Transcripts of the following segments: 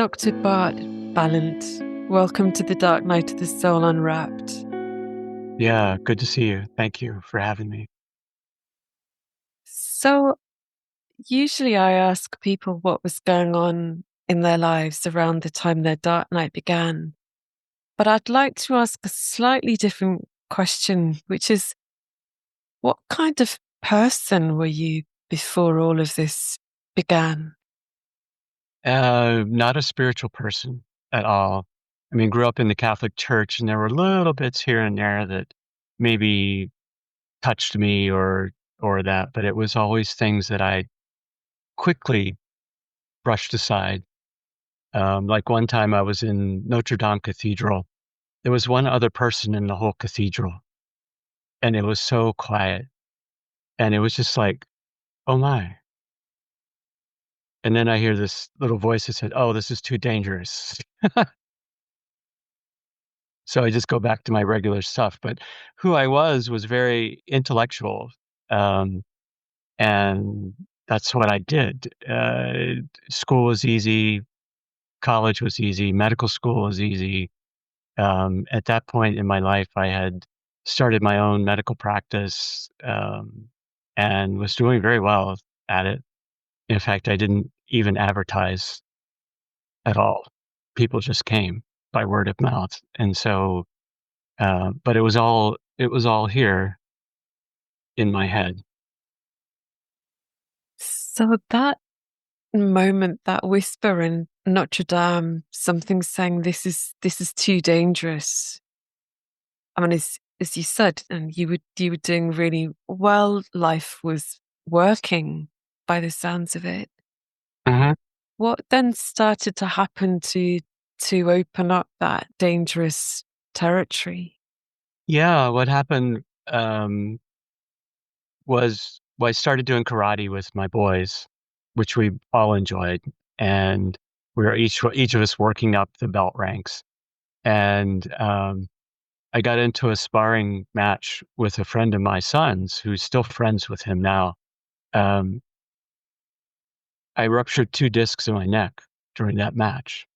Dr. Bart Balint. Welcome to the Dark Night of the Soul Unwrapped. Yeah, good to see you. Thank you for having me. So, usually I ask people what was going on in their lives around the time their dark night began. But I'd like to ask a slightly different question, which is what kind of person were you before all of this began? Not a spiritual person at all. I mean, grew up in the Catholic Church, and there were little bits here and there that maybe touched me or that, but it was always things that I quickly brushed aside. Like one time I was in Notre Dame Cathedral. There was one other person in the whole cathedral, and it was so quiet, and it was just like, oh my. And then I hear this little voice that said, "Oh, this is too dangerous." So I just go back to my regular stuff. But who I was very intellectual, um, and that's what I did. School was easy, college was easy, medical school was easy. At that point in my life, I had started my own medical practice, and was doing very well at it. In fact, I didn't even advertise at all. People just came by word of mouth, and so but it was all here in my head. So, that moment, that whisper in Notre Dame, something saying this is too dangerous. I mean, as you said, and you were doing really well. Life was working by the sounds of it. Mhm. What then started to happen to open up that dangerous territory? Yeah, what happened, was well, I started doing karate with my boys, which we all enjoyed, and we were each of us working up the belt ranks, and, I got into a sparring match with a friend of my son's who's still friends with him now. Um, I ruptured 2 discs in my neck during that match.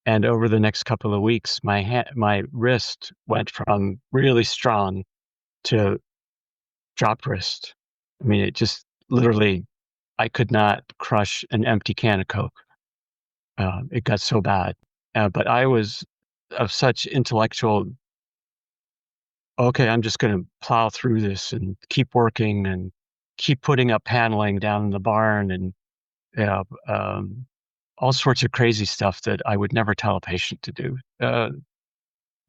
And over the next couple of weeks, my wrist went from really strong to drop wrist. I mean, it just literally, I could not crush an empty can of Coke. It got so bad. But I was of such intellectual, okay, I'm just going to plow through this and keep working and keep putting up paneling down in the barn and yeah, all sorts of crazy stuff that I would never tell a patient to do. But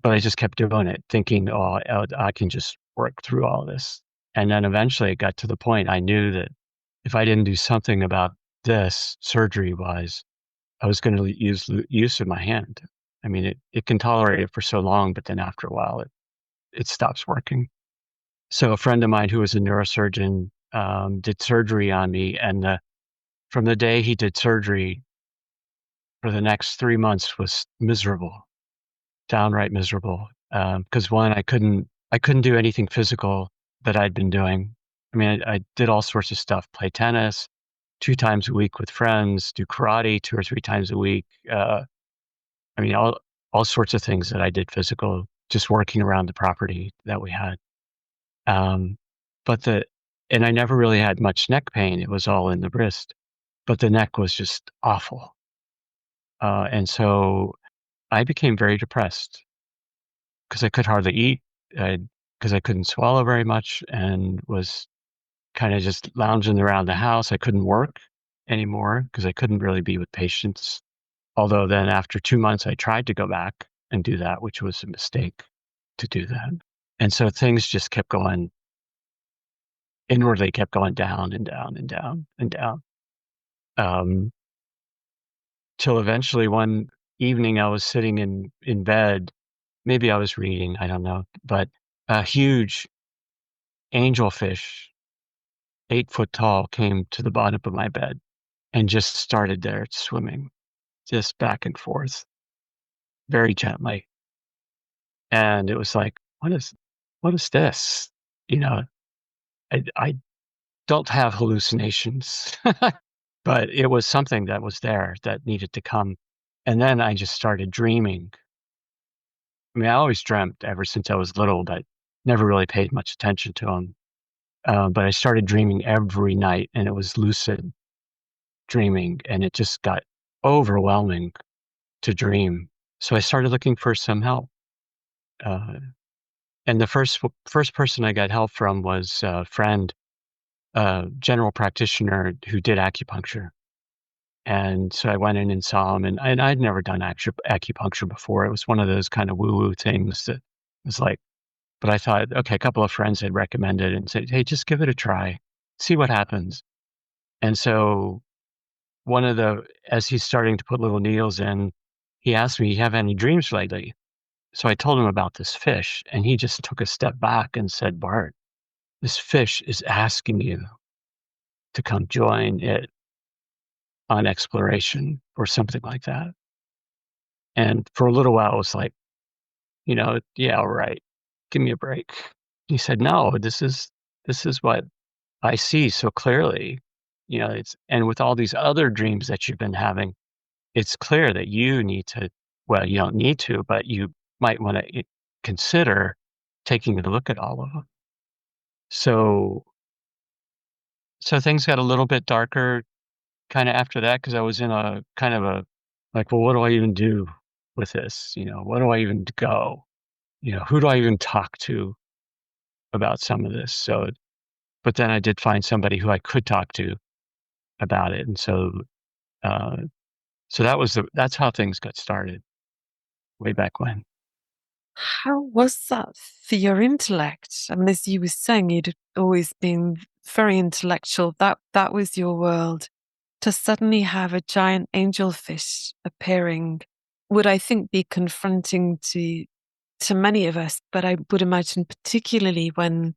I just kept doing it, thinking, "Oh, I can just work through all this." And then eventually it got to the point I knew that if I didn't do something about this surgery-wise, I was gonna use use of my hand. I mean, it can tolerate it for so long, but then after a while, it stops working. So a friend of mine who was a neurosurgeon, did surgery on me, and, from the day he did surgery for the next 3 months was miserable. Downright miserable, because 1, I couldn't do anything physical that I'd been doing. I mean, I did all sorts of stuff, play tennis 2 times a week with friends, do karate 2 or 3 times a week, I mean, all sorts of things that I did physical, just working around the property that we had. Um, but the and I never really had much neck pain, it was all in the wrist, but the neck was just awful, and so I became very depressed. 'Cause I could hardly eat, because I couldn't swallow very much and was kinda just lounging around the house. I couldn't work anymore because I couldn't really be with patients. Although then after 2 months, I tried to go back and do that, which was a mistake to do that. And so things just kept going inwardly, kept going down and down and down and down, um, till eventually one evening I was sitting in bed, maybe I was reading, I don't know, but a huge angelfish 8 foot tall came to the bottom of my bed and just started there swimming, just back and forth, very gently. And it was like, what is this? You know, I don't have hallucinations, but it was something that was there that needed to come. And then I just started dreaming. I mean, I always dreamt ever since I was little, but never really paid much attention to them. But I started dreaming every night, and it was lucid dreaming, and it just got overwhelming to dream. So I started looking for some help. Uh, and the first person I got help from was a friend, a general practitioner who did acupuncture. And so I went in and saw him, and I'd never done acupuncture before. It was one of those kind of woo-woo things that was like, but I thought, okay, a couple of friends had recommended and said, hey, just give it a try, see what happens. And so as he's starting to put little needles in, he asked me, you have any dreams lately? So I told him about this fish, and he just took a step back and said, Bart, this fish is asking you to come join it on exploration or something like that. And for a little while, I was like, yeah, right. Give me a break. He said, no, this is what I see so clearly. And with all these other dreams that you've been having, it's clear that you need to, well, you don't need to, but you might want to consider taking a look at all of them. So, so things got a little bit darker kind of after that because I was in a kind of a like, well, what do I even do with this? What do I even go? Who do I even talk to about some of this? So, but then I did find somebody who I could talk to about it, and uh, so that's how things got started way back when. How was that for your intellect? I mean, as you were saying, you'd always been very intellectual. That was your world. To suddenly have a giant angelfish appearing would, I think, be confronting to many of us, but I would imagine particularly when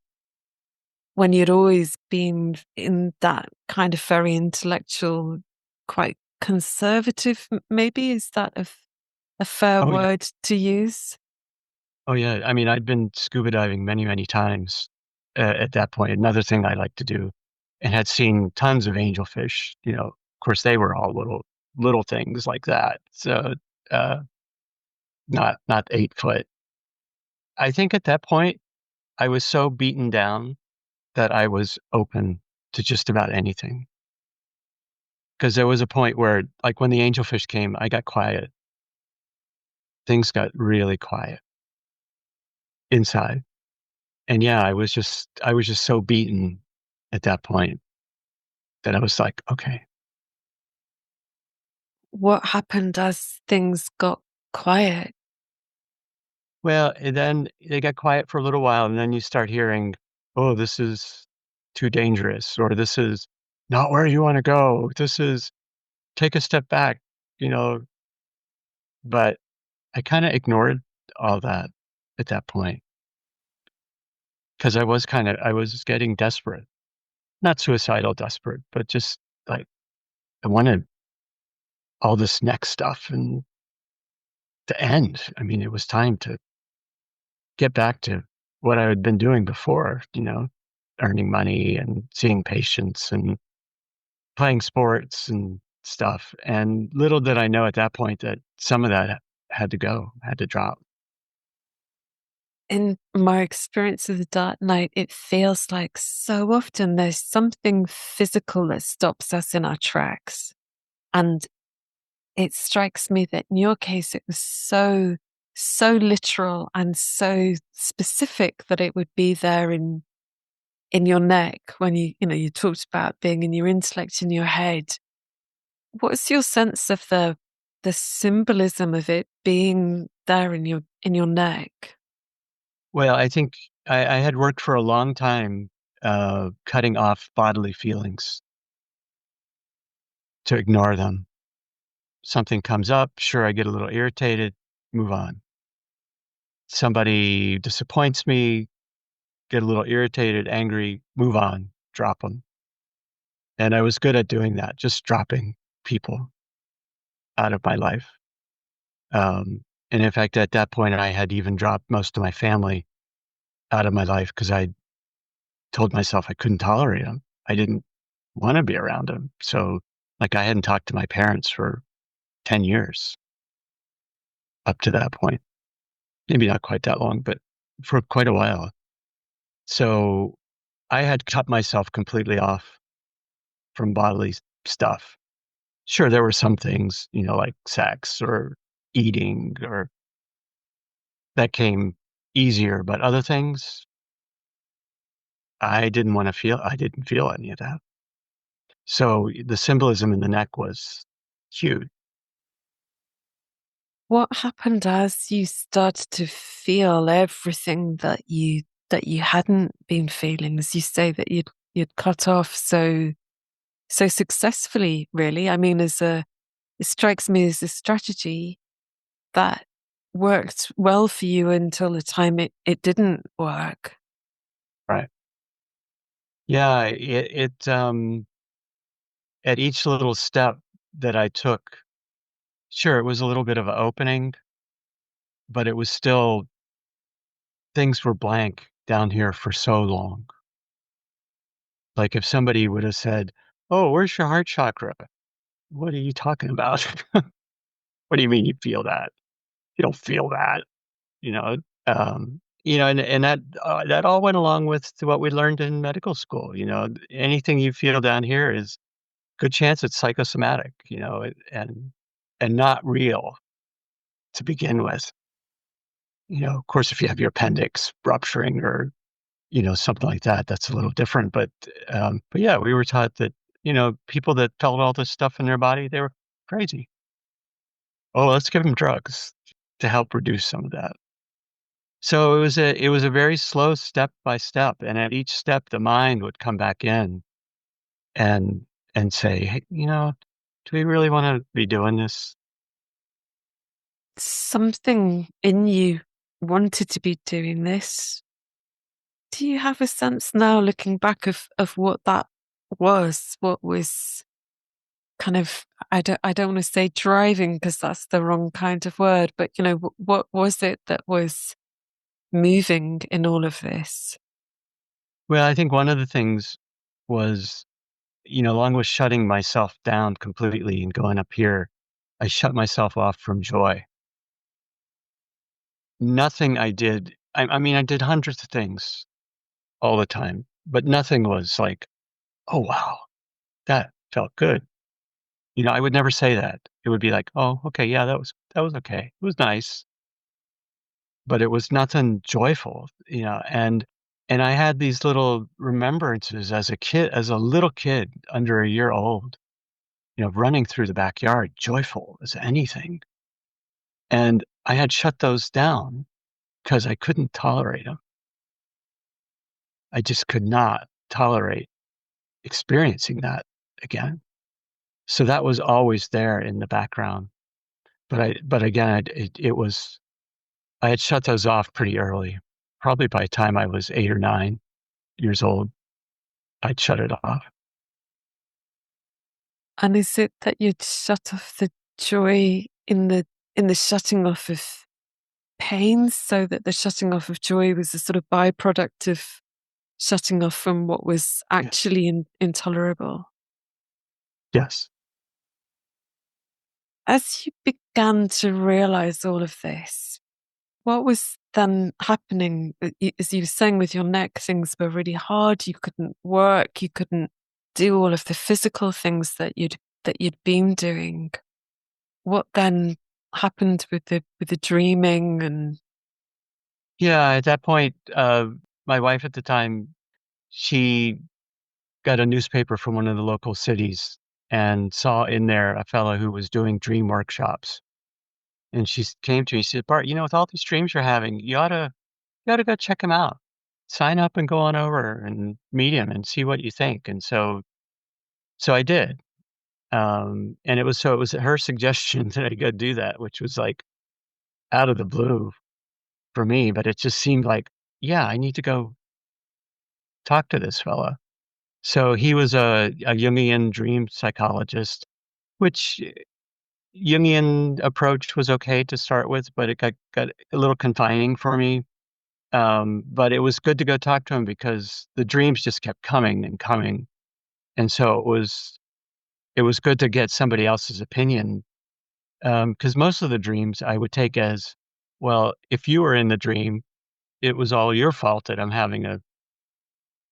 you'd always been in that kind of very intellectual, quite conservative, maybe, is that a fair Oh yeah, word to use? oh yeah. I mean, I'd been scuba diving many, many times at that point. Another thing I like to do, and had seen tons of angelfish. Of course, they were all little things like that. So uh, not 8 foot. I think at that point I was so beaten down that I was open to just about anything. Because there was a point where, like when the angelfish came, I got quiet. Things got really quiet inside. And yeah, I was just so beaten at that point that I was like, okay. What happened as things got quiet? Well, and then they got quiet for a little while, and then you start hearing, oh, this is too dangerous, or this is not where you want to go. This is take a step back, you know. But I kind of ignored all that at that point because I was getting desperate, not suicidal desperate, but just like I wanted all this next stuff and to end. I mean, it was time to get back to what I had been doing before, earning money and seeing patients and playing sports and stuff. And little did I know at that point that some of that had to go, had to drop. In my experience of the dark night, it feels like so often there's something physical that stops us in our tracks. And it strikes me that in your case, it was so literal and so specific that it would be there in your neck when you talked about being in your intellect, in your head. What's your sense of the symbolism of it being there in your neck? Well, I think I had worked for a long time cutting off bodily feelings to ignore them. Something comes up, sure, I get a little irritated, move on. Somebody disappoints me, get a little irritated, angry, move on, drop them. And I was good at doing that, just dropping people out of my life. And in fact, at that point, I had even dropped most of my family out of my life because I told myself I couldn't tolerate them. I didn't want to be around them. So, like, I hadn't talked to my parents for 10 years. up to that point. Maybe not quite that long, but for quite a while. So I had cut myself completely off from bodily stuff. Sure, there were some things, like sex or eating or that came easier, but other things I didn't feel any of that. So the symbolism in the neck was huge, What happened as you started to feel everything that you hadn't been feeling, as you say that you'd cut off so successfully, really? I mean, it strikes me as a strategy that worked well for you until the time it didn't work. right? Yeah, at each little step that I took, sure, it was a little bit of an opening, but it was still things were blank down here for so long. Like if somebody would have said, "Oh, where's your heart chakra?" What are you talking about? What do you mean you feel that? You don't feel that, you know? And that all went along with what we learned in medical school. Anything you feel down here is good chance it's psychosomatic, and not real to begin with. Of course, if you have your appendix rupturing or something like that, that's a little different. But yeah, we were taught that people that felt all this stuff in their body, they were crazy. Oh, let's give them drugs to help reduce some of that. So it was a very slow step by step, and at each step, the mind would come back in and say, "Hey, do we really want to be doing this?" Something in you wanted to be doing this. Do you have a sense now, looking back, of what that was? What was kind of, I don't want to say driving because that's the wrong kind of word, but what was it that was moving in all of this? Well, I think one of the things was, along with shutting myself down completely and going up here, I shut myself off from joy. Nothing I did, I mean, I did hundreds of things all the time, but nothing was like, "Oh, wow, that felt good." I would never say that. It would be like, "Oh, okay, yeah, that was okay. It was nice." But it was nothing joyful, and I had these little remembrances as a little kid under a year old, running through the backyard, joyful as anything. And I had shut those down because I couldn't tolerate them. I just could not tolerate experiencing that again. So that was always there in the background. But again, I had shut those off pretty early. Probably by the time I was 8 or 9 years old, I'd shut it off. And is it that you'd shut off the joy in the shutting off of pain, so that the shutting off of joy was a sort of byproduct of shutting off from what was Yes. actually intolerable? Yes. As you began to realize all of this, what was then happening? As you were saying, with your neck, things were really hard. You couldn't work. You couldn't do all of the physical things that you'd been doing. What then happened with the dreaming and Yeah, at that point, my wife at the time, she got a newspaper from one of the local cities and saw in there a fellow who was doing dream workshops. And came to me, she said, "Bart, with all these dreams you're having, you oughta go check him out. Sign up and go on over and meet him and see what you think." And so I did. And it was her suggestion that I go do that, which was like out of the blue for me, but it just seemed like, yeah, I need to go talk to this fella. So he was a Jungian dream psychologist, which Jungian approach was okay to start with, but it got a little confining for me. But it was good to go talk to him because the dreams just kept coming and coming. And so it was good to get somebody else's opinion Because most of the dreams I would take as, well, if you were in the dream, it was all your fault that I'm having a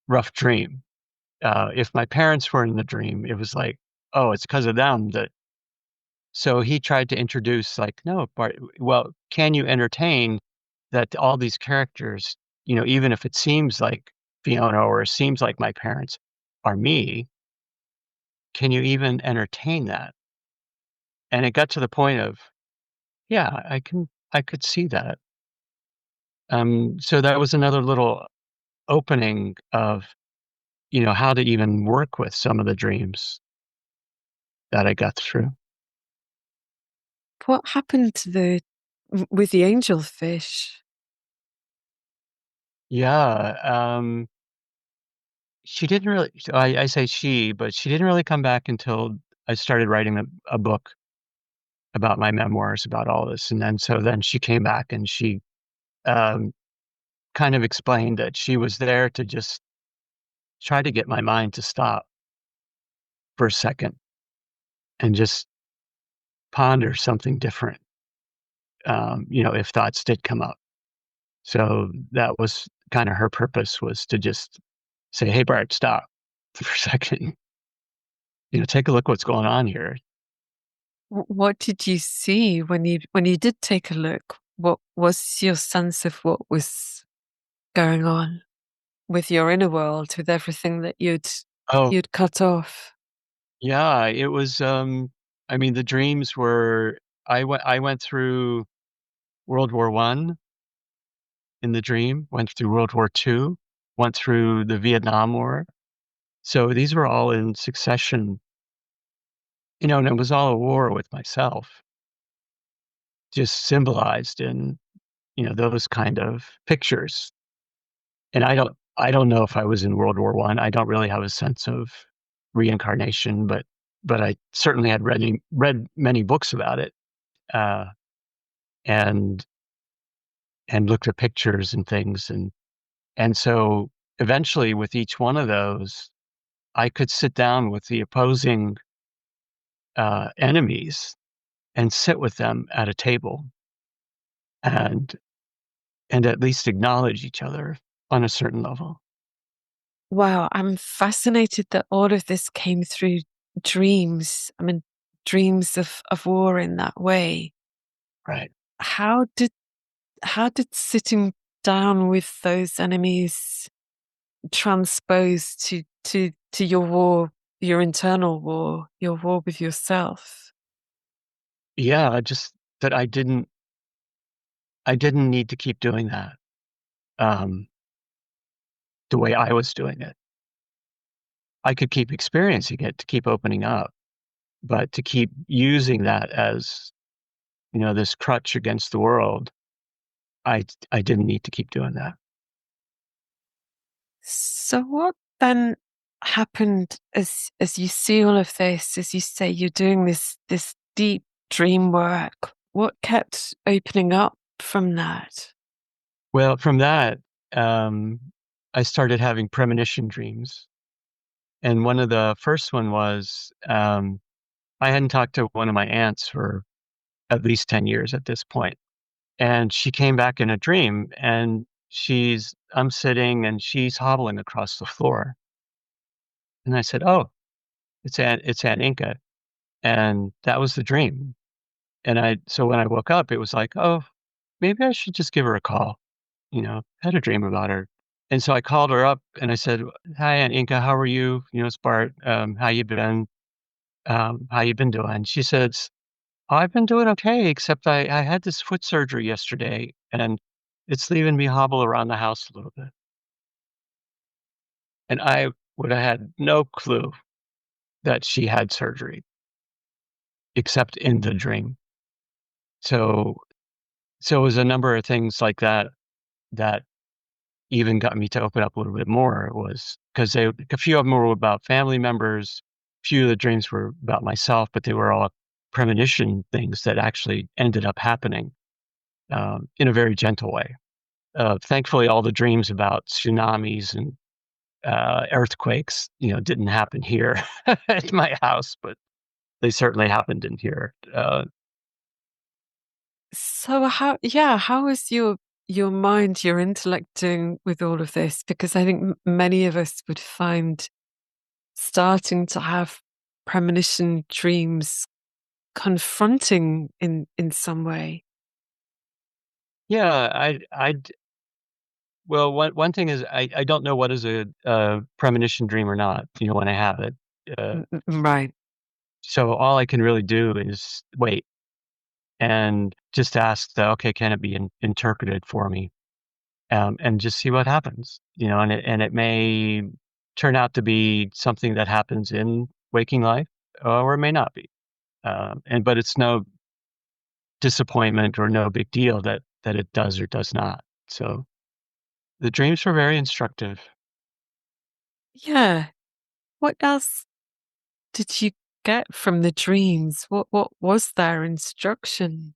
rough dream. If my parents were in the dream, it was like, oh, it's because of them that. So he tried to introduce, like, no, Bart, well, can you entertain that all these characters, even if it seems like Fiona or seems like my parents are me, can you even entertain that? And it got to the point of, yeah, I could see that. So that was another little opening of, how to even work with some of the dreams that I got through. What happened to with the angelfish? Yeah. She didn't really, I say she, but she didn't really come back until I started writing a book about my memoirs about all this. And then she came back and she, um, kind of explained that she was there to just try to get my mind to stop for a second and just ponder something different, if thoughts did come up. So that was kind of her purpose, was to just say, "Hey, Bart, stop for a second. Take a look what's going on here." What did you see when you did take a look? What was your sense of what was going on with your inner world, with everything that Oh, you'd cut off? yeah, it was, I mean, the dreams were, I went through World War One in the dream, went through World War II, went through the Vietnam War. So these were all in succession, and it was all a war with myself, just symbolized in, those kind of pictures. And I don't know if I was in World War One. I don't really have a sense of reincarnation, but I certainly had read many books about it, uh, and looked at pictures and things, and so eventually with each one of those, I could sit down with the opposing, enemies and sit with them at a table and at least acknowledge each other on a certain level. Wow, I'm fascinated that all of this came through dreams. I mean, dreams of war in that way. Right. How did how did sitting down with those enemies transpose to your war, your internal war, your war with yourself? Yeah, just that I didn't need to keep doing that, um, the way I was doing it. I could keep experiencing it to keep opening up, but to keep using that as, this crutch against the world, I didn't need to keep doing that. So what then happened as you see all of this, as you say you're doing this deep dream work? What kept opening up from that? Well, from that, um, I started having premonition dreams, and one of the first one was, I hadn't talked to one of my aunts for at least 10 years at this point, and she came back in a dream, and I'm sitting, and she's hobbling across the floor, and I said, "Oh, it's Aunt Inca," and that was the dream, and so when I woke up, it was like, "Oh, maybe I should just give her a call," had a dream about her. And so I called her up and I said, "Hi, Aunt Inca, how are you? It's Bart. How you been? How you been doing?" She says, "I've been doing okay, except I had this foot surgery yesterday and it's leaving me hobble around the house a little bit." And I would have had no clue that she had surgery except in the dream. So, so it was a number of things like that that even got me to open up a little bit more, was because a few of them were about family members, a few of the dreams were about myself, but they were all premonition things that actually ended up happening, in a very gentle way. Thankfully, all the dreams about tsunamis and, earthquakes, didn't happen here at my house, but they certainly happened in here. So how is your mind, your intellect doing with all of this? Because I think many of us would find starting to have premonition dreams confronting in some way. Yeah, well, one thing is I don't know what is a premonition dream or not, when I have it. Uh, Right. so all I can really do is wait and just ask okay, can it be interpreted for me? And just see what happens, and it may turn out to be something that happens in waking life, or it may not be. But it's no disappointment or no big deal that it does or does not. So the dreams were very instructive. Yeah. What else did you get from the dreams? What was their instruction?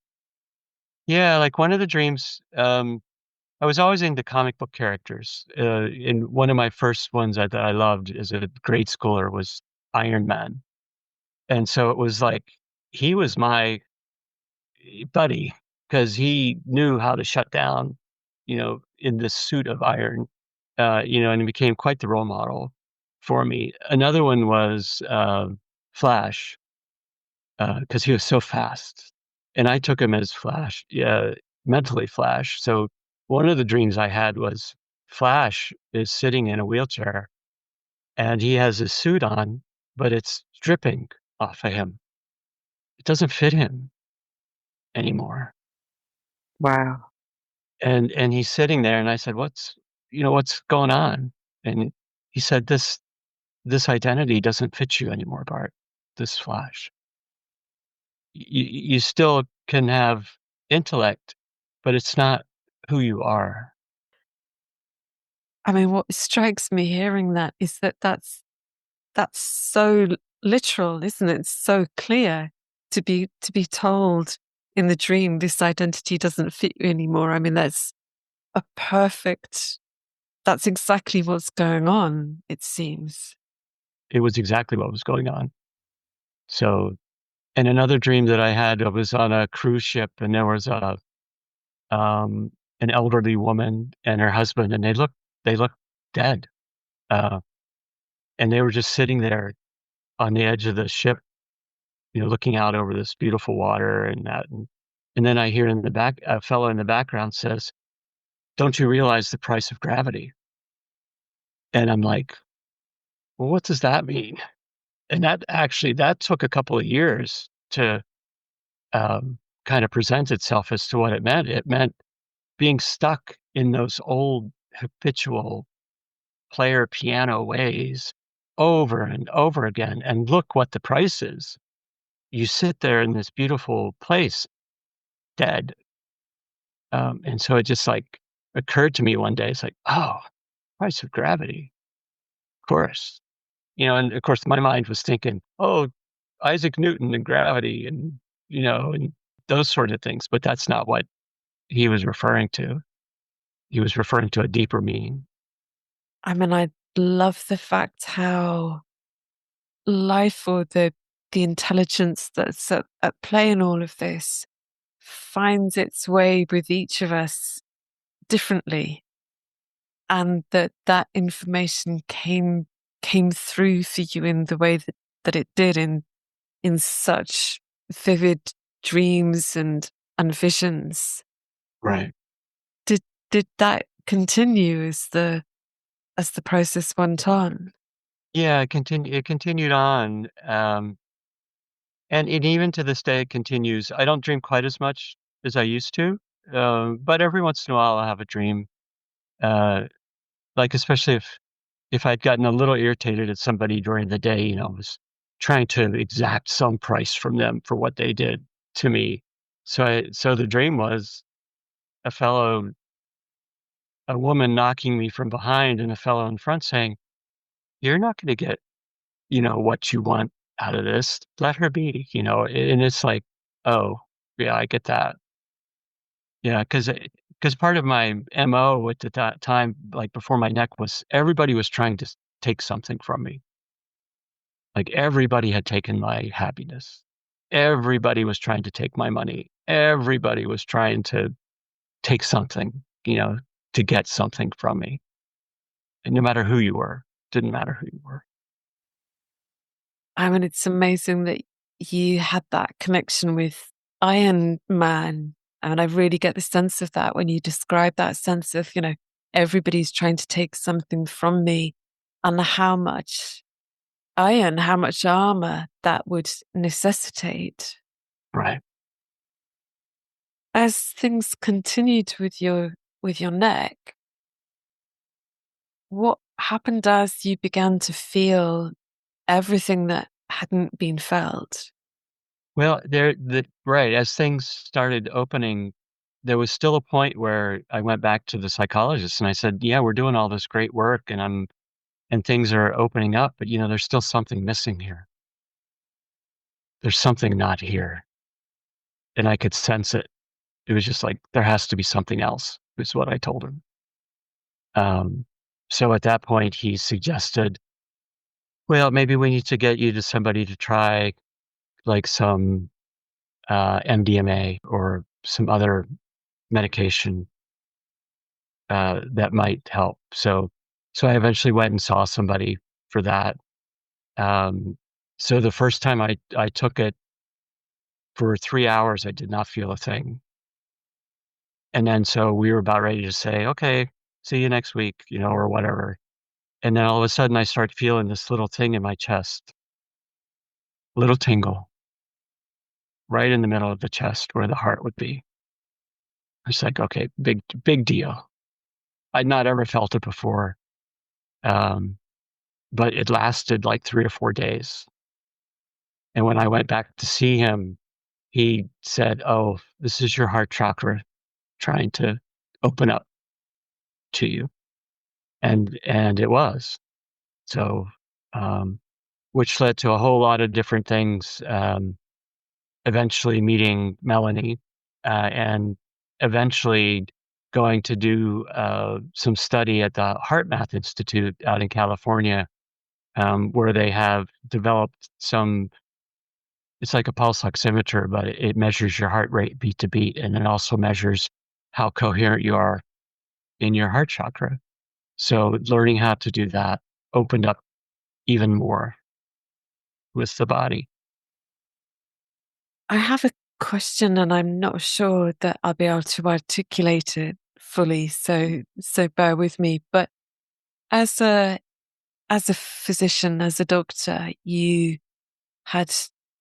Yeah, like one of the dreams, I was always into comic book characters. And one of my first ones that I loved as a grade schooler was Iron Man. And so it was like he was my buddy because he knew how to shut down, in this suit of iron, and he became quite the role model for me. Another one was Flash, because he was so fast, and I took him as Flash, yeah, mentally Flash. So one of the dreams I had was Flash is sitting in a wheelchair, and he has his suit on, but it's dripping off of him. It doesn't fit him anymore. Wow. And he's sitting there, and I said, what's going on?" And he said, "This identity doesn't fit you anymore, Bart. This Flash. You still can have intellect, but it's not who you are." I mean, what strikes me hearing that is that that's so literal, isn't it? It's so clear to be told in the dream this identity doesn't fit you anymore. I mean, a perfect that's exactly what's going on, it seems. It was exactly what was going on. So and another dream that I had, I was on a cruise ship, and there was um, an elderly woman and her husband, and they looked dead, uh, and they were just sitting there on the edge of the ship, looking out over this beautiful water and that. And then I hear in the back, a fellow in the background says, "Don't you realize the price of gravity?" And I'm like, well, what does that mean? And that took a couple of years to kind of present itself as to what it meant. It meant being stuck in those old habitual player piano ways over and over again. And look what the price is. You sit there in this beautiful place, dead. And so it just like occurred to me one day. It's like, oh, price of gravity, of course. And of course my mind was thinking, oh, Isaac Newton and gravity and those sort of things. But that's not what he was referring to. He was referring to a deeper meaning. I mean, I love the fact how life or the intelligence that's at play in all of this finds its way with each of us differently, and that information came through for you in the way that it did in such vivid dreams and visions. Right. Did did that continue as the process went on? Yeah, it continued on, and even to this day, it continues. I don't dream quite as much as I used to, but every once in a while, I'll have a dream, uh, like, especially if I'd gotten a little irritated at somebody during the day, was trying to exact some price from them for what they did to me. So the dream was a fellow a woman knocking me from behind and a fellow in front saying, "You're not gonna get what you want out of this. Let her be, and it's like, oh, yeah, I get that. Yeah, because part of my MO at that time, like before my neck was everybody was trying to take something from me. Like everybody had taken my happiness. Everybody was trying to take my money. everybody was trying to take something, to get something from me. And no matter who you were, didn't matter who you were. I mean, it's amazing that you had that connection with Iron Man. And I really get the sense of that when you describe that sense of, everybody's trying to take something from me and how much iron, how much armor that would necessitate. Right. As things continued with your neck, what happened as you began to feel everything that hadn't been felt? Well, right, as things started opening, there was still a point where I went back to the psychologist and I said, "Yeah, we're doing all this great work and things are opening up, but there's still something missing here. There's something not here." And I could sense it. It was just like, there has to be something else, is what I told him. Um, so at that point, he suggested, well, maybe we need to get you to somebody to try like some MDMA or some other medication that might help. So I eventually went and saw somebody for that. Um, so the first time I took it for 3 hours, I did not feel a thing. And then so we were about ready to say, okay, see you next week, or whatever. And then all of a sudden I start feeling this little thing in my chest, little tingle right in the middle of the chest where the heart would be. It's like, okay, big deal. I'd not ever felt it before. Um, but it lasted like 3 or 4 days. And when I went back to see him, he said, "Oh, this is your heart chakra trying to open up to you." And it was. So, um, which led to a whole lot of different things. Eventually meeting Melanie, and eventually going to do some study at the HeartMath Institute out in California, where they have developed some. It's like a pulse oximeter, but it measures your heart rate beat to beat, and it also measures how coherent you are in your heart chakra. So learning how to do that opened up even more with the body. I have a question and I'm not sure that I'll be able to articulate it fully, so bear with me. But as a as a physician, as a doctor, you had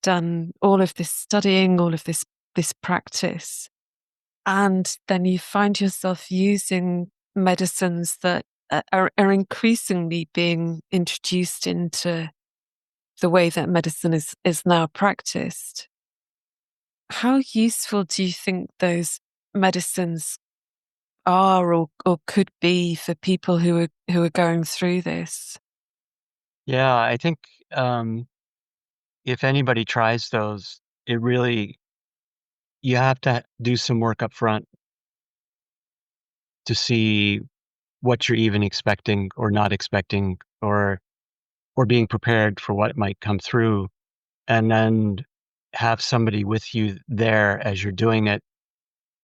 done all of this studying, all of this practice, and then you find yourself using medicines that are increasingly being introduced into the way that medicine is now practiced. How useful do you think those medicines are or could be for people who are going through this? Yeah, I think um, if anybody tries those, it really you have to do some work up front to see what you're even expecting or not expecting, or being prepared for what might come through, and then have somebody with you there as you're doing it,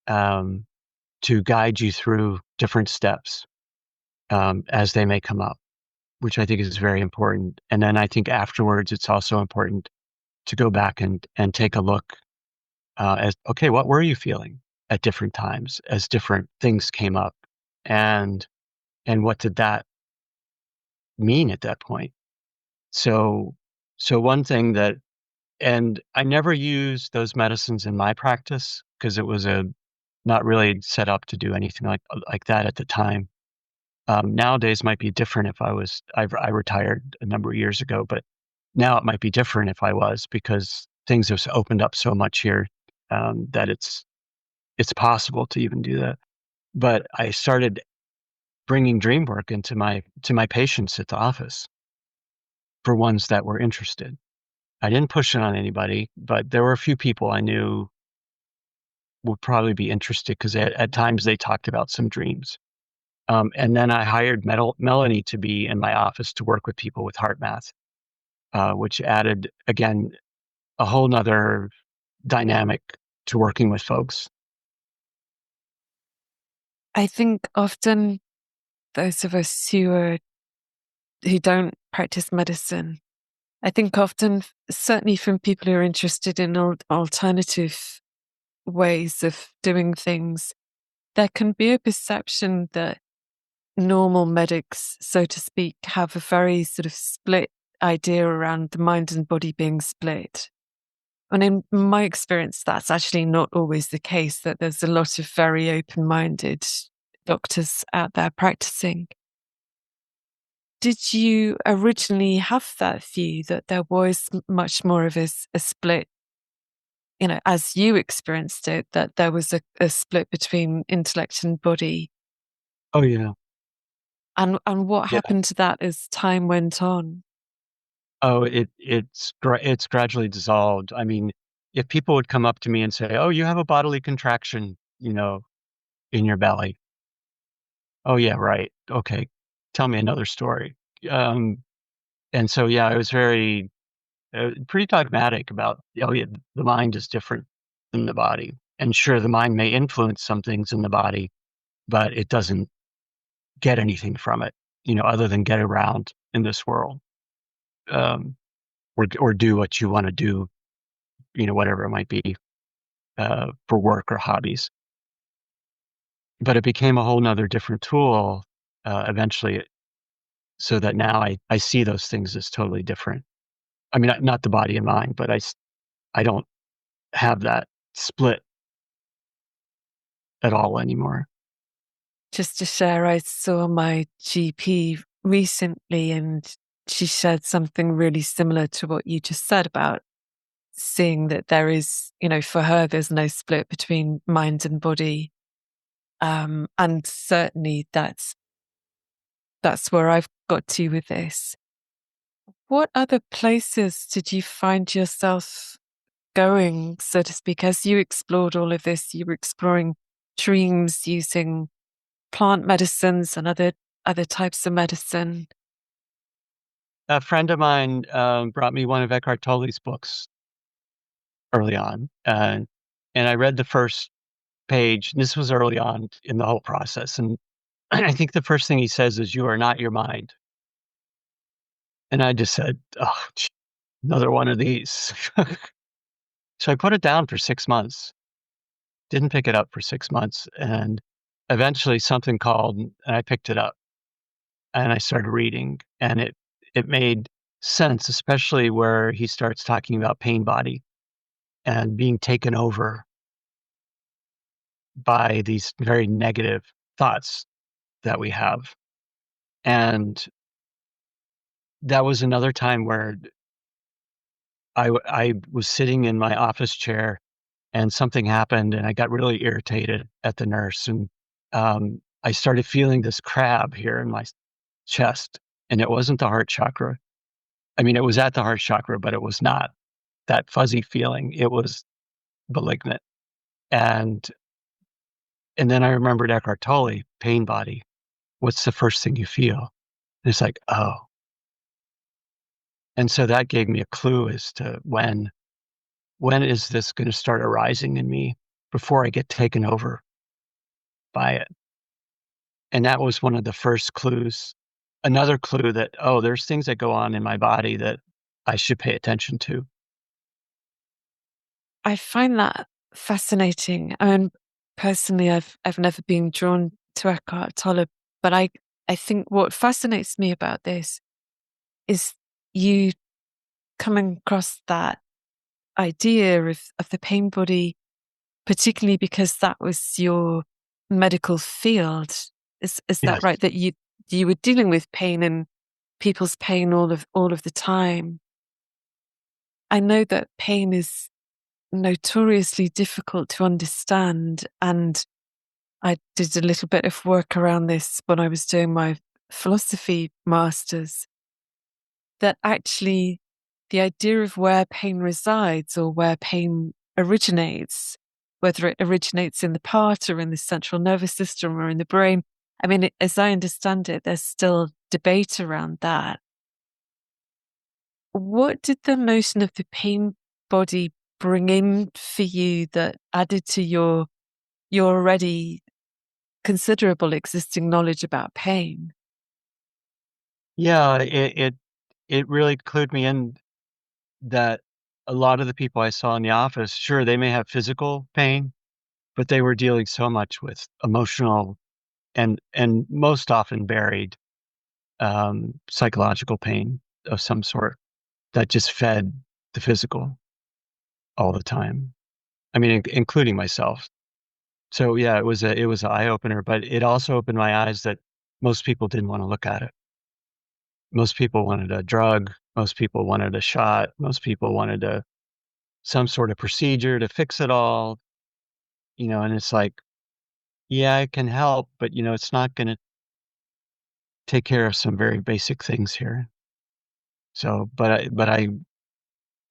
um, to guide you through different steps, as they may come up, which I think is very important. And then I think afterwards, it's also important to go back and take a look, as okay, what were you feeling at different times as different things came up, and what did that mean at that point? So, one thing that, and I never used those medicines in my practice because it was not really set up to do anything like that at the time. Nowadays might be different if I retired a number of years ago, but now it might be different if I was, because things have opened up so much here, that it's possible to even do that. But I started bringing dream work into my patients at the office for ones that were interested. I didn't push it on anybody, but there were a few people I knew would probably be interested because at times they talked about some dreams. And then I hired Melanie to be in my office to work with people with heart math, which added, again, a whole nother dynamic to working with folks. I think often those of us who don't practice medicine, I think often, certainly from people who are interested in alternative ways of doing things, there can be a perception that normal medics, so to speak, have a very sort of split idea around the mind and body being split. And in my experience, that's actually not always the case, that there's a lot of very open-minded doctors out there practicing. Did you originally have that view that there was much more of a split, as you experienced it, that there was a split between intellect and body? Oh yeah, And what yeah. happened to that as time went on? Oh, it's gradually dissolved. I mean, if people would come up to me and say, "Oh, you have a bodily contraction, in your belly." Oh yeah, right. Okay, tell me another story. Um, and so yeah, I was very pretty dogmatic about, oh yeah, the mind is different than the body, and sure, the mind may influence some things in the body, but it doesn't get anything from it, other than get around in this world, um, or do what you want to do, whatever it might be, for work or hobbies. But it became a whole nother different tool, eventually, so that now I see those things as totally different. I mean, not the body and mind, but I don't have that split at all anymore. Just to share, I saw my GP recently and she shared something really similar to what you just said about seeing that there is, for her, there's no split between mind and body. And certainly that's where I've got to with this. What other places did you find yourself going, so to speak, as you explored all of this? You were exploring dreams using plant medicines and other types of medicine. A friend of mine, brought me one of Eckhart Tolle's books early on, and I read the first page. This was early on in the whole process, and I think the first thing he says is, "You are not your mind." And I just said, "Oh, another one of these." So I put it down for 6 months, didn't pick it up for 6 months, and eventually something called, and I picked it up, and I started reading, and it made sense, especially where he starts talking about pain body and being taken over by these very negative thoughts that we have. And that was another time where I was sitting in my office chair and something happened and I got really irritated at the nurse. And I started feeling this crab here in my chest. And it wasn't the heart chakra. I mean, it was at the heart chakra, but it was not that fuzzy feeling. It was malignant. And and then I remembered Eckhart Tolle, pain body. What's the first thing you feel? And it's like, oh. And so that gave me a clue as to when is this going to start arising in me before I get taken over by it. And that was one of the first clues. Another clue that, oh, there's things that go on in my body that I should pay attention to. I find that fascinating. I mean, personally, I've never been drawn to Eckhart Tolle, but I think what fascinates me about this is you coming across that idea of the pain body, particularly because that was your medical field. Is that Yes. right? That you were dealing with pain and people's pain all of the time. I know that pain is notoriously difficult to understand, and I did a little bit of work around this when I was doing my philosophy masters, that actually the idea of where pain resides or where pain originates, whether it originates in the part or in the central nervous system or in the brain, I mean, as I understand it, there's still debate around that. What did the notion of the pain body bring in for you that added to your already considerable existing knowledge about pain? Yeah, it really clued me in that a lot of the people I saw in the office, sure, they may have physical pain, but they were dealing so much with emotional and most often buried, psychological pain of some sort that just fed the physical all the time. I mean, including myself. So, yeah, it was an eye opener, but it also opened my eyes that most people didn't wanna look at it. Most people wanted a drug, most people wanted a shot, most people wanted some sort of procedure to fix it all, and it's like, yeah, it can help, but, it's not gonna take care of some very basic things here. So, but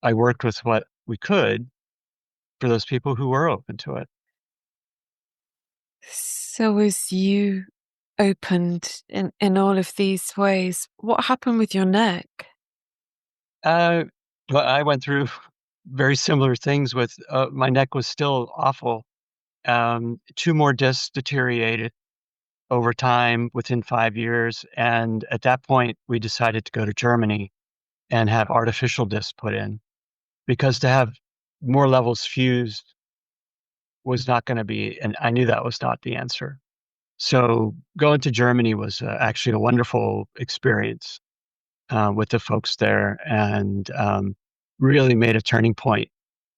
I worked with what we could for those people who were open to it. So as you opened in all of these ways, what happened with your neck? Uh, well, I went through very similar things with, my neck was still awful. 2 more discs deteriorated over time within 5 years, and at that point, we decided to go to Germany and have artificial discs put in, because to have more levels fused was not gonna be, and I knew that was not the answer. So, going to Germany was, actually a wonderful experience, with the folks there, and, really made a turning point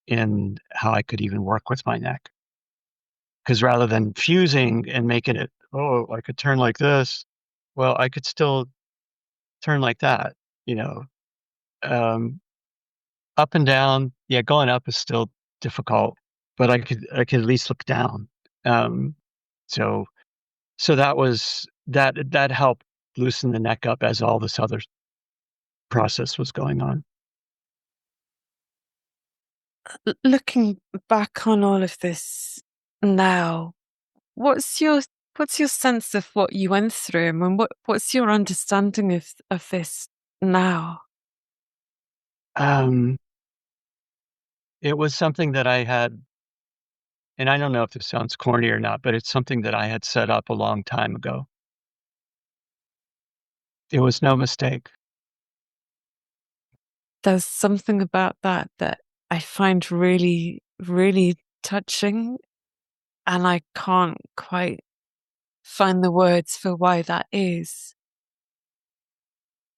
in how I could even work with my neck. Because rather than fusing and making it, "Oh, I could turn like this," well, I could still turn like that, you know? Um, Up and down, yeah, going up is still difficult, but I could at least look down. Um, so so that helped loosen the neck up as all this other process was going on. Looking back on all of this now, what's your what's your sense of what you went through? I mean, what's your understanding of this now? Um, it was something that I had, and I don't know if this sounds corny or not, but it's something that I had set up a long time ago. It was no mistake. There's something about that that I find really, really touching, and I can't quite find the words for why that is.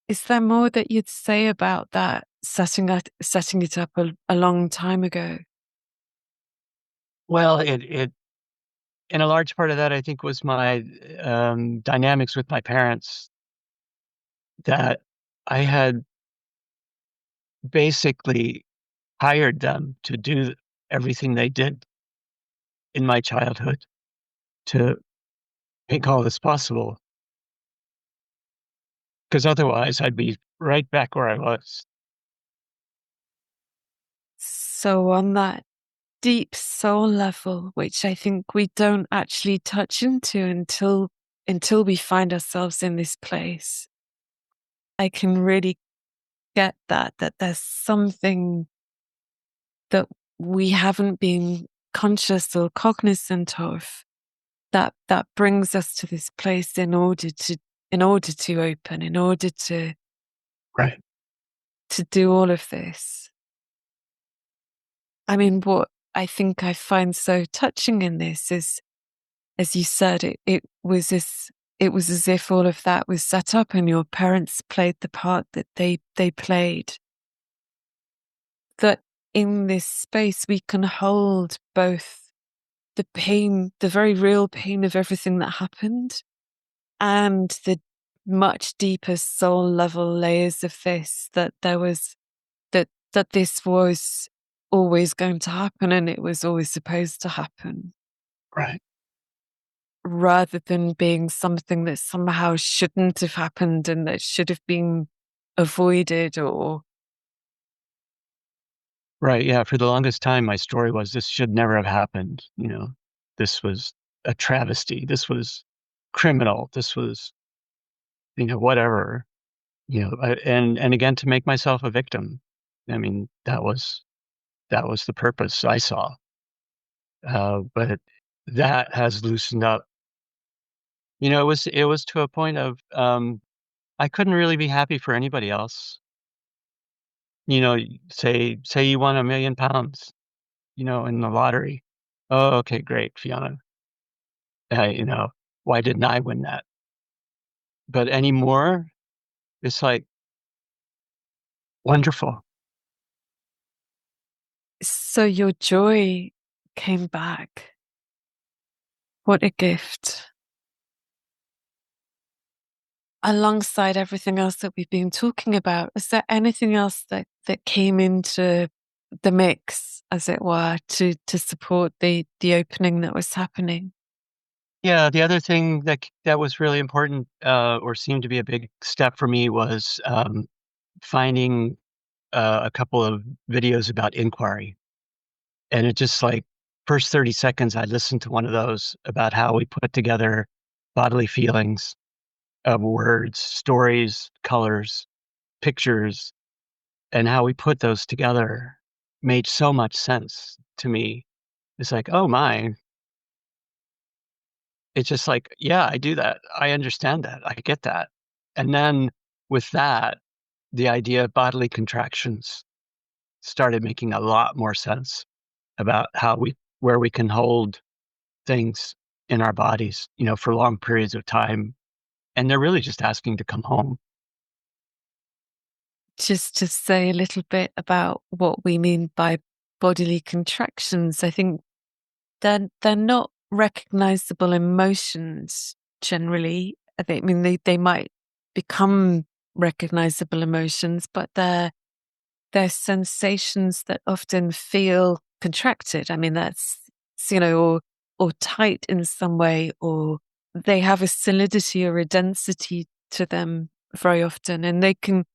Is there more that you'd say about that setting it up a long time ago? Well, it and a large part of that, I think, was my, dynamics with my parents, that I had basically hired them to do everything they did in my childhood to make all this possible, because otherwise I'd be right back where I was. So on that deep soul level, which I think we don't actually touch into until we find ourselves in this place, I can really get that there's something that we haven't been conscious or cognizant of that brings us to this place in order to open, in order Right, to do all of this. I mean, what I think I find so touching in this is, as you said, it was as if all of that was set up and your parents played the part that they played. That in this space we can hold both the pain, the very real pain of everything that happened, and the much deeper soul level layers of this, that there was that this was always going to happen and it was always supposed to happen, right. rather than being something that somehow shouldn't have happened and that should have been avoided or Right, yeah, for the longest time, my story was this should never have happened, you know? This was a travesty, this was criminal, this was, whatever, and again, to make myself a victim. I mean, that was that was the purpose I saw. But that has loosened up. It was to a point of I couldn't really be happy for anybody else. Say you won £1 million, in the lottery. Oh, okay, great, Fiona. Uh, you know, why didn't I win that? But anymore, it's like wonderful. So your joy came back. What a gift. Alongside everything else that we've been talking about, is there anything else that came into the mix, as it were, to support the opening that was happening? Yeah, the other thing that was really important, or seemed to be a big step for me was finding a couple of videos about inquiry. And it just like first 30 seconds, I listened to one of those about how we put together bodily feelings of words, stories, colors, pictures, and how we put those together made so much sense to me. It's like, oh my, it's just like, yeah, I do that. I understand that. I get that. And then with that, the idea of bodily contractions started making a lot more sense about where we can hold things in our bodies, for long periods of time. And they're really just asking to come home. Just to say a little bit about what we mean by bodily contractions, I think they're not recognizable emotions generally. I mean, they might become recognizable emotions, but they're sensations that often feel contracted. I mean, that's, or tight in some way, or they have a solidity or a density to them very often, and they can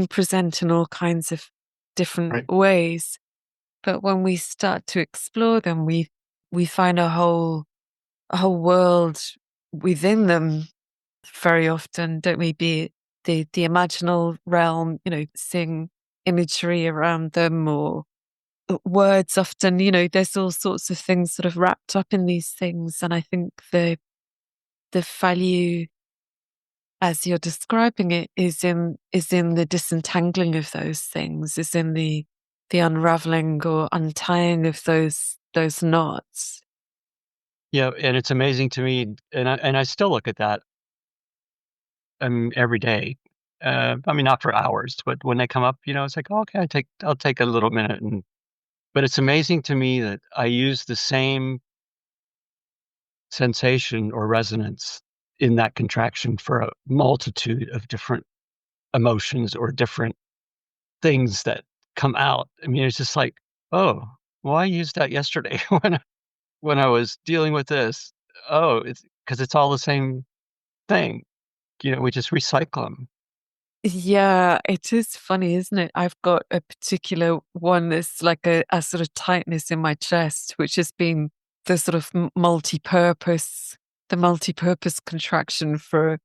present in all kinds of different Right. ways. But when we start to explore them, we find a whole world within them very often, don't we? Be it the imaginal realm, seeing imagery around them, or words often, there's all sorts of things sort of wrapped up in these things. And I think the value, as you're describing it, is in the disentangling of those things, is in the unraveling or untying of those knots. Yeah, and it's amazing to me, and I still look at that every day. I mean, not for hours, but when they come up, it's like, oh, okay, I'll take a little minute, but it's amazing to me that I use the same sensation or resonance in that contraction for a multitude of different emotions or different things that come out. I mean, it's just like, oh, well, I used that yesterday when I was dealing with this. Oh, it's because it's all the same thing. We just recycle them. Yeah, it is funny, isn't it? I've got a particular one that's like a sort of tightness in my chest, which has been the sort of the multi-purpose contraction for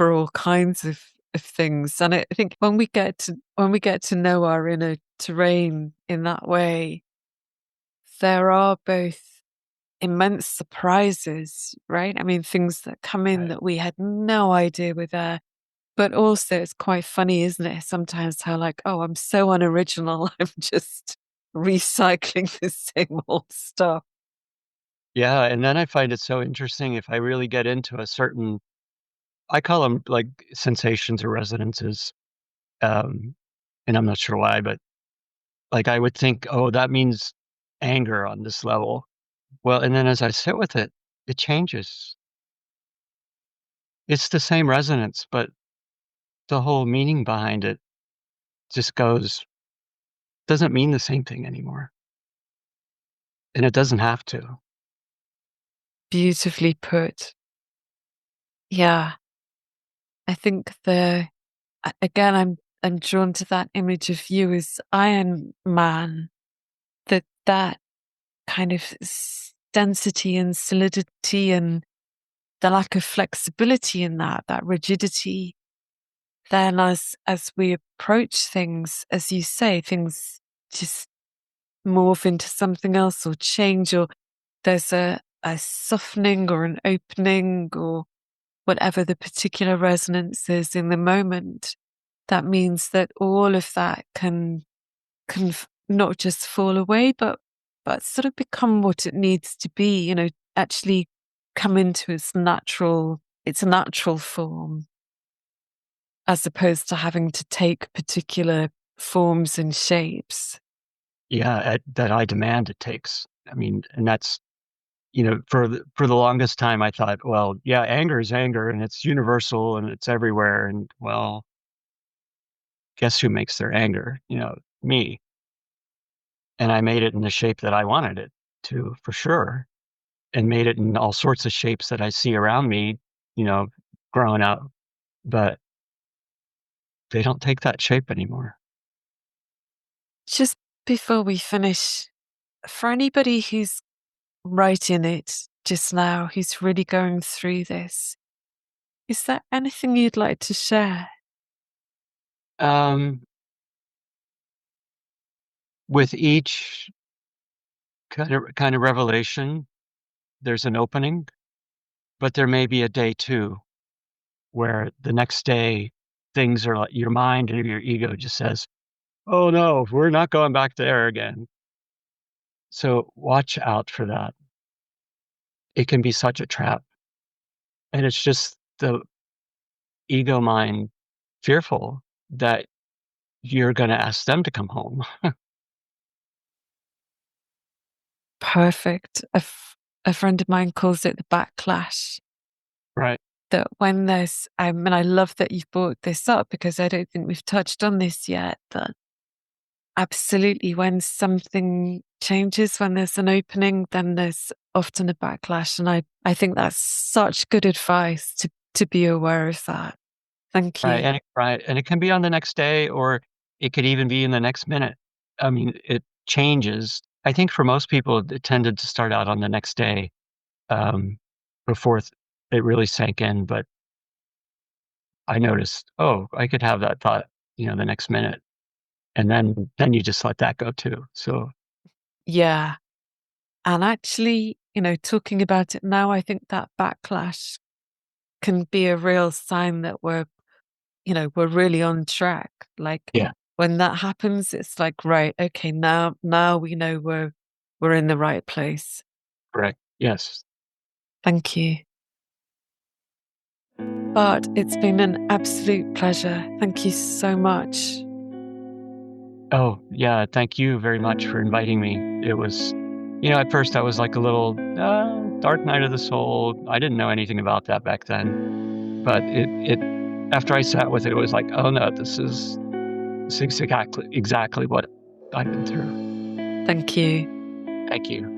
all kinds of things. And I think when we get to know our inner terrain in that way, there are both immense surprises, right? I mean, things that come in Right. that we had no idea were there. But also, it's quite funny, isn't it? Sometimes how like, oh, I'm so unoriginal. I'm just recycling the same old stuff. Yeah, and then I find it so interesting if I really get into a certain, I call them like sensations or resonances. Um, and I'm not sure why, but like I would think, oh, that means anger on this level. Well, and then as I sit with it, it changes. It's the same resonance, but the whole meaning behind it just doesn't mean the same thing anymore. And it doesn't have to. Beautifully put. Yeah, I think again, I'm drawn to that image of you as Iron Man. That kind of density and solidity and the lack of flexibility in that rigidity. Then as we approach things, as you say, things just morph into something else or change, or there's a softening or an opening or whatever the particular resonance is in the moment, that means that all of that can not just fall away, but sort of become what it needs to be, actually come into its natural form, as opposed to having to take particular forms and shapes. Yeah, that I demand it takes. I mean, and that's, for the longest time I thought, well, yeah, anger is anger and it's universal and it's everywhere. And well, guess who makes their anger? Me. And I made it in the shape that I wanted it to, for sure, and made it in all sorts of shapes that I see around me, you know, growing up. But they don't take that shape anymore. Just before we finish, for anybody who's right in it just now, who's really going through this, is there anything you'd like to share? Um, with each kind of revelation, there's an opening, but there may be a day two where the next day things are like your mind and your ego just says, "Oh no, we're not going back there again." So watch out for that. It can be such a trap. And it's just the ego mind fearful that you're going to ask them to come home. Perfect. A friend of mine calls it the backlash. Right. That when there's, and I love that you've brought this up because I don't think we've touched on this yet, that absolutely when something changes, when there's an opening, then there's often a backlash. And I think that's such good advice to be aware of that. Thank Right. you. And it can be on the next day or it could even be in the next minute. I mean, it changes. I think for most people, it tended to start out on the next day um, before it really sank in. But I noticed, oh, I could have that thought, the next minute. And then you just let that go too. So Yeah. And actually, talking about it now, I think that backlash can be a real sign that we're really on track. Like yeah, when that happens, it's like, right, okay, now we know we're in the right place. correct. Yes. Thank you. Bart, it's been an absolute pleasure. Thank you so much. Oh, yeah, thank you very much for inviting me. It was, at first I was like a little, dark night of the soul. I didn't know anything about that back then, but after I sat with it, it was like, oh no, this is exactly what I've been through. Thank you. Thank you.